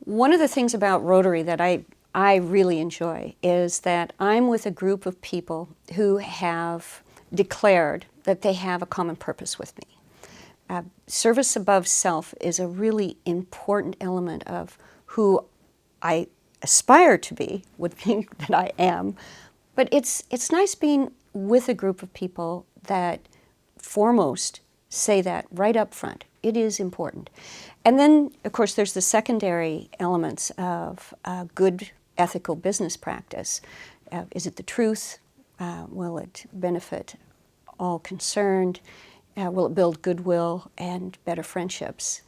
One of the things about Rotary that I really enjoy is that I'm with a group of people who have declared that they have a common purpose with me. Service above self is a really important element of who I aspire to be, would think that I am. But it's nice being with a group of people that foremost say that right up front. It is important. And then, of course, there's the secondary elements of good ethical business practice. Is it the truth? Will it benefit all concerned? Will it build goodwill and better friendships?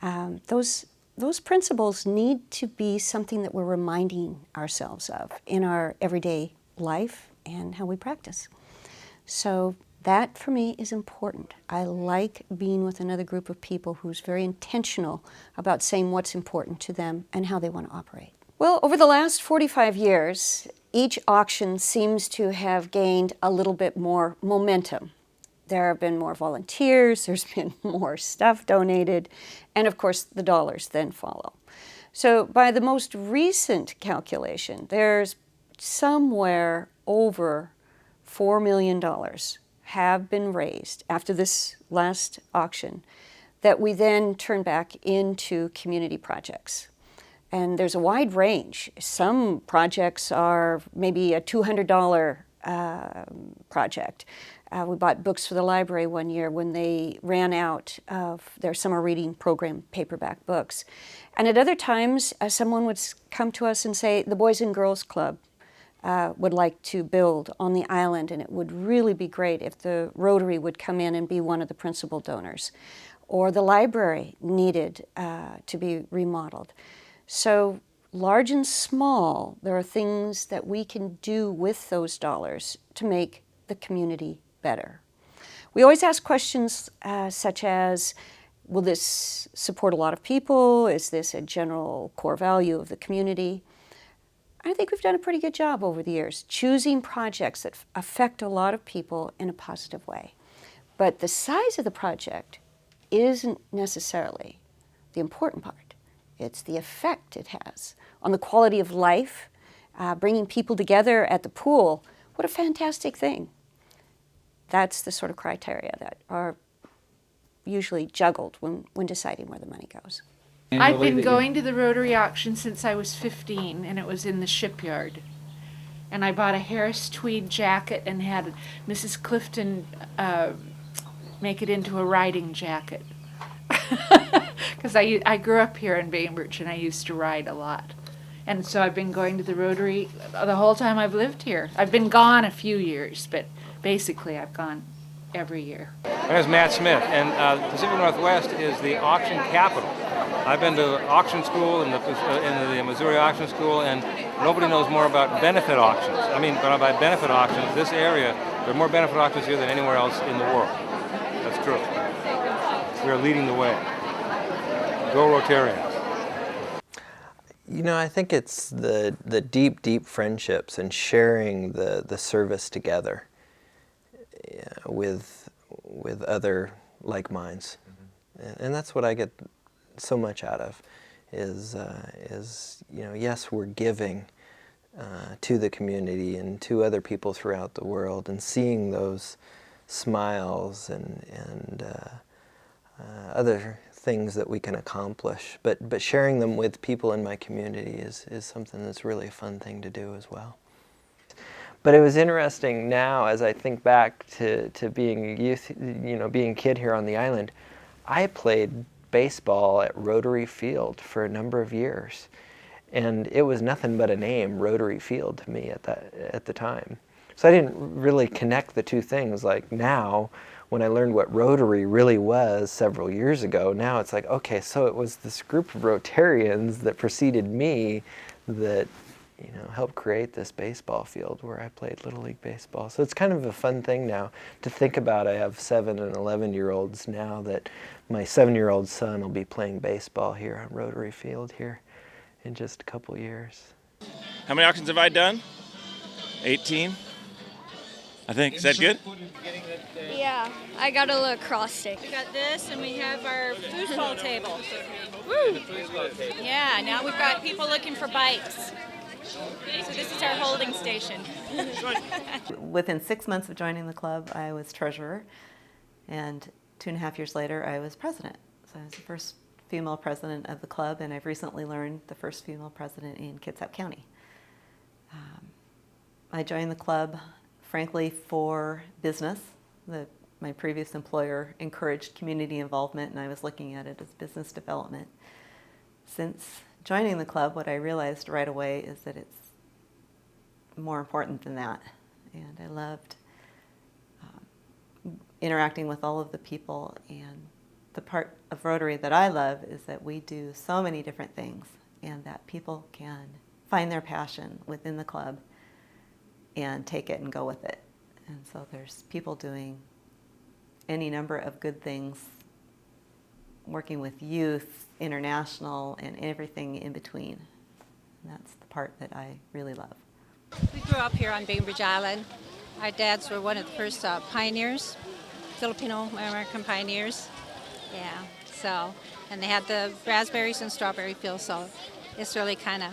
Those principles need to be something that we're reminding ourselves of in our everyday life and how we practice. So that, for me, is important. I like being with another group of people who's very intentional about saying what's important to them and how they want to operate. Well, over the last 45 years, each auction seems to have gained a little bit more momentum. There have been more volunteers, there's been more stuff donated, and of course the dollars then follow. So by the most recent calculation, there's somewhere over $4 million have been raised after this last auction that we then turn back into community projects. And there's a wide range. Some projects are maybe a $200 project. We bought books for the library one year when they ran out of their summer reading program paperback books. And at other times, someone would come to us and say, the Boys and Girls Club would like to build on the island, and it would really be great if the Rotary would come in and be one of the principal donors. Or the library needed to be remodeled. So large and small, there are things that we can do with those dollars to make the community better. We always ask questions such as, will this support a lot of people? Is this a general core value of the community? I think we've done a pretty good job over the years choosing projects that affect a lot of people in a positive way. But the size of the project isn't necessarily the important part. It's the effect it has on the quality of life, bringing people together at the pool. What a fantastic thing. That's the sort of criteria that are usually juggled when deciding where the money goes. I've been going to the Rotary auction since I was 15, and it was in the shipyard. And I bought a Harris tweed jacket and had Mrs. Clifton make it into a riding jacket. Because I grew up here in Bainbridge, and I used to ride a lot. And so I've been going to the Rotary the whole time I've lived here. I've been gone a few years, but basically I've gone every year. My name is Matt Smith, and the Pacific Northwest is the auction capital. I've been to auction school in the Missouri Auction School, and nobody knows more about benefit auctions. I mean, when I buy benefit auctions, this area, there are more benefit auctions here than anywhere else in the world. That's true. We are leading the way. Go Rotarians. You know, I think it's the deep, deep friendships and sharing the service together with other like minds, and that's what I get so much out of. Is you know, yes, we're giving to the community and to other people throughout the world, and seeing those smiles and other things that we can accomplish, but sharing them with people in my community is something that's really a fun thing to do as well. But it was interesting now as I think back to being a youth, you know, being a kid here on the island. I played baseball at Rotary Field for a number of years, and it was nothing but a name, Rotary Field, to me at the time. So I didn't really connect the two things. Like now, when I learned what Rotary really was several years ago, now it's like, okay, so it was this group of Rotarians that preceded me that, you know, helped create this baseball field where I played Little League Baseball. So it's kind of a fun thing now to think about. I have 7 and 11-year-olds now that my 7-year-old son will be playing baseball here on Rotary Field here in just a couple years. How many auctions have I done? 18, I think. Is that good? Yeah, I got a lacrosse stick. We got this, and we have our foosball table. Woo! Yeah, Yeah, now we've got people looking for bikes. So this is our holding station. Within 6 months of joining the club, I was treasurer, and 2.5 years later, I was president. So I was the first female president of the club, and I've recently learned the first female president in Kitsap County. I joined the club, frankly, for business. My previous employer encouraged community involvement, and I was looking at it as business development. Since joining the club, what I realized right away is that it's more important than that. And I loved interacting with all of the people. And the part of Rotary that I love is that we do so many different things, and that people can find their passion within the club and take it and go with it. And so there's people doing any number of good things, working with youth, international, and everything in between. And that's the part that I really love. We grew up here on Bainbridge Island. Our dads were one of the first pioneers, Filipino-American pioneers. Yeah, so, and they had the raspberries and strawberry fields, so it's really kind of,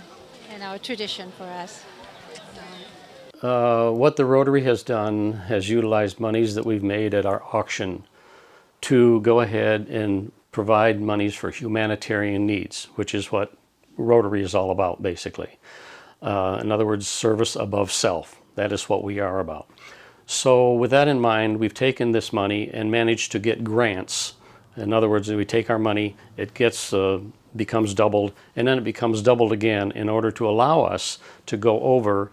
a tradition for us. What the Rotary has done has utilized monies that we've made at our auction to go ahead and provide monies for humanitarian needs, which is what Rotary is all about, basically. In other words, service above self. That is what we are about. So with that in mind, we've taken this money and managed to get grants. In other words, we take our money, it becomes doubled, and then it becomes doubled again in order to allow us to go over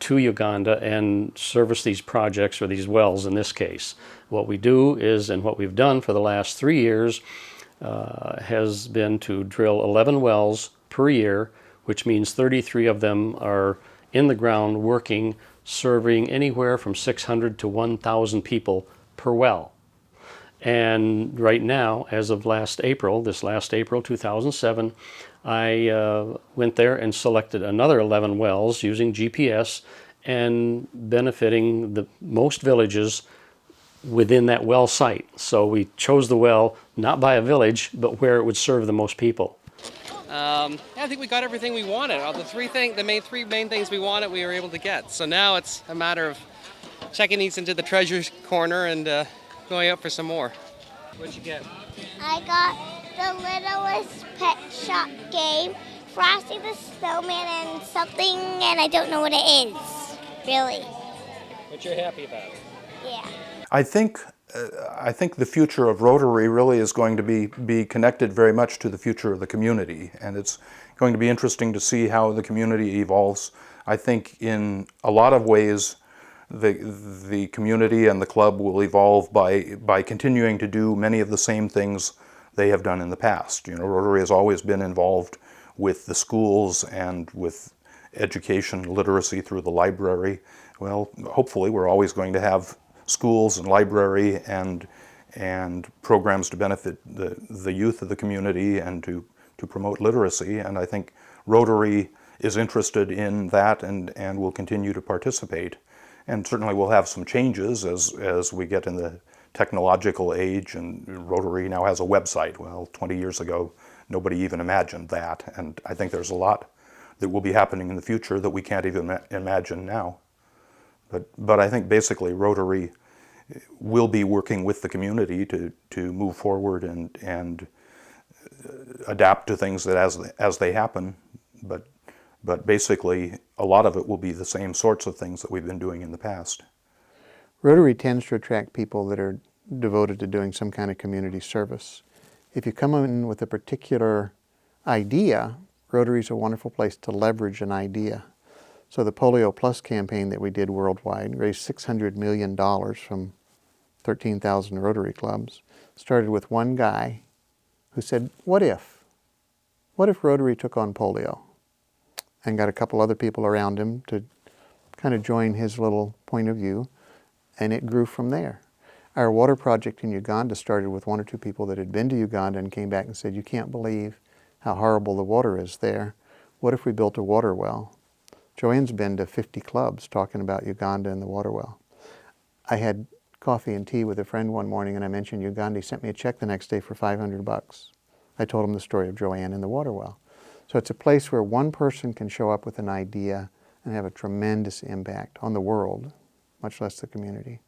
to Uganda and service these projects, or these wells in this case. What we do is, and what we've done for the last 3 years, has been to drill 11 wells per year, which means 33 of them are in the ground working, serving anywhere from 600 to 1,000 people per well. And right now, as of this last April 2007, I went there and selected another 11 wells using GPS and benefiting the most villages within that well site. So we chose the well not by a village, but where it would serve the most people. I think we got everything we wanted. The three main things we wanted, we were able to get. So now it's a matter of checking these into the treasure corner and going out for some more. What'd you get? I got the Littlest Pet Shop game, Frosty the Snowman, and something, and I don't know what it is, really. But you're happy about it? Yeah. I think the future of Rotary really is going to be connected very much to the future of the community, and it's going to be interesting to see how the community evolves. I think in a lot of ways the community and the club will evolve by continuing to do many of the same things they have done in the past. Rotary has always been involved with the schools and with education, literacy through the library. Well, hopefully we're always going to have schools and library and programs to benefit the youth of the community and to promote literacy. And I think Rotary is interested in that and will continue to participate. And certainly we'll have some changes as we get in the technological age, and Rotary now has a website. Well, 20 years ago, nobody even imagined that. And I think there's a lot that will be happening in the future that we can't even imagine now. But I think basically Rotary will be working with the community to move forward and adapt to things that as they happen. But basically, a lot of it will be the same sorts of things that we've been doing in the past. Rotary tends to attract people that are devoted to doing some kind of community service. If you come in with a particular idea, Rotary is a wonderful place to leverage an idea. So the Polio Plus campaign that we did worldwide raised $600 million from 13,000 Rotary clubs. Started with one guy who said, what if Rotary took on polio? And got a couple other people around him to kind of join his little point of view, and it grew from there. Our water project in Uganda started with 1 or 2 people that had been to Uganda and came back and said, you can't believe how horrible the water is there. What if we built a water well? Joanne's been to 50 clubs talking about Uganda and the water well. I had coffee and tea with a friend one morning, and I mentioned Uganda. He sent me a check the next day for $500. I told him the story of Joanne and the water well. So it's a place where one person can show up with an idea and have a tremendous impact on the world, much less the community.